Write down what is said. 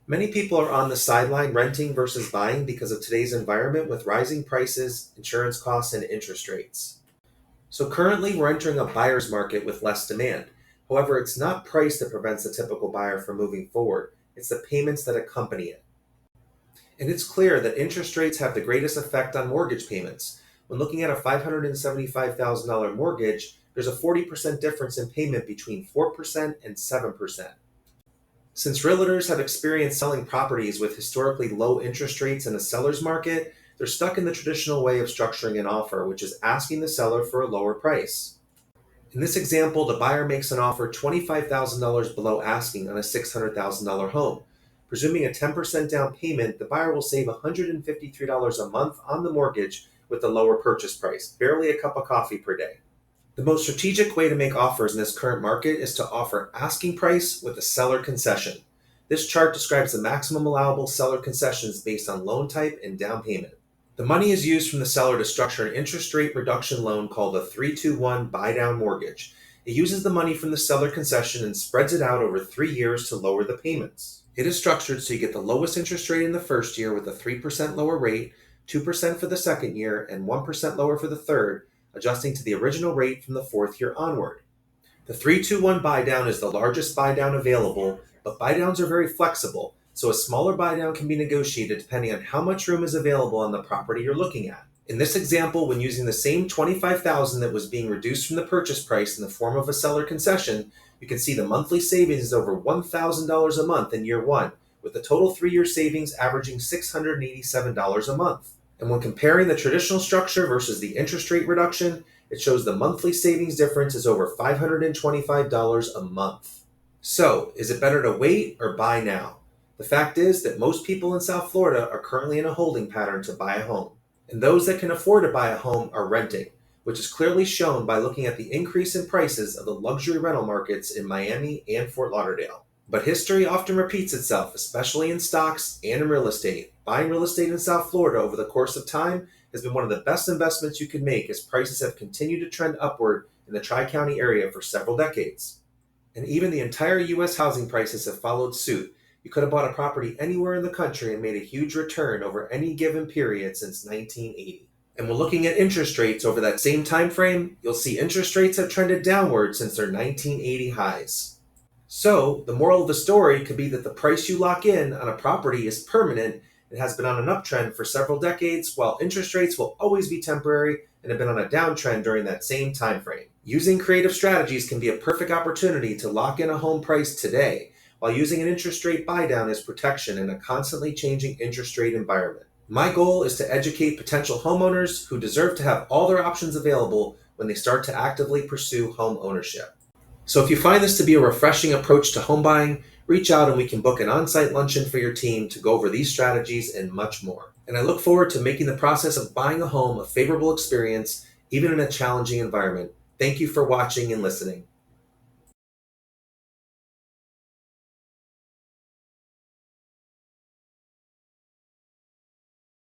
Many people are on the sideline renting versus buying because of today's environment with rising prices, insurance costs, and interest rates. So currently, we're entering a buyer's market with less demand. However, it's not price that prevents a typical buyer from moving forward, it's the payments that accompany it. And it's clear that interest rates have the greatest effect on mortgage payments. When looking at a $575,000 mortgage, there's a 40% difference in payment between 4% and 7%. Since realtors have experienced selling properties with historically low interest rates in a seller's market, they're stuck in the traditional way of structuring an offer, which is asking the seller for a lower price. In this example, the buyer makes an offer $25,000 below asking on a $600,000 home. Presuming a 10% down payment, the buyer will save $153 a month on the mortgage with the lower purchase price, barely a cup of coffee per day. The most strategic way to make offers in this current market is to offer asking price with a seller concession. This chart describes the maximum allowable seller concessions based on loan type and down payment. The money is used from the seller to structure an interest rate reduction loan called a 3-2-1 buy-down mortgage. It uses the money from the seller concession and spreads it out over 3 years to lower the payments. It is structured so you get the lowest interest rate in the first year with a 3% lower rate, 2% for the second year, and 1% lower for the third, adjusting to the original rate from the fourth year onward. The 3-2-1 buy-down is the largest buy-down available, but buy-downs are very flexible, so a smaller buy-down can be negotiated depending on how much room is available on the property you're looking at. In this example, when using the same $25,000 that was being reduced from the purchase price in the form of a seller concession, you can see the monthly savings is over $1,000 a month in year one, with the total 3-year savings averaging $687 a month. And when comparing the traditional structure versus the interest rate reduction, it shows the monthly savings difference is over $525 a month. So, is it better to wait or buy now? The fact is that most people in South Florida are currently in a holding pattern to buy a home. And those that can afford to buy a home are renting, which is clearly shown by looking at the increase in prices of the luxury rental markets in Miami and Fort Lauderdale. But history often repeats itself, especially in stocks and in real estate. Buying real estate in South Florida over the course of time has been one of the best investments you can make as prices have continued to trend upward in the Tri-County area for several decades. And even the entire U.S. housing prices have followed suit. You could have bought a property anywhere in the country and made a huge return over any given period since 1980. And when looking at interest rates over that same time frame, you'll see interest rates have trended downward since their 1980 highs. So, the moral of the story could be that the price you lock in on a property is permanent and has been on an uptrend for several decades, while interest rates will always be temporary and have been on a downtrend during that same time frame. Using creative strategies can be a perfect opportunity to lock in a home price today, while using an interest rate buy-down as protection in a constantly changing interest rate environment. My goal is to educate potential homeowners who deserve to have all their options available when they start to actively pursue home ownership. So if you find this to be a refreshing approach to home buying, reach out and we can book an on-site luncheon for your team to go over these strategies and much more. And I look forward to making the process of buying a home a favorable experience, even in a challenging environment. Thank you for watching and listening.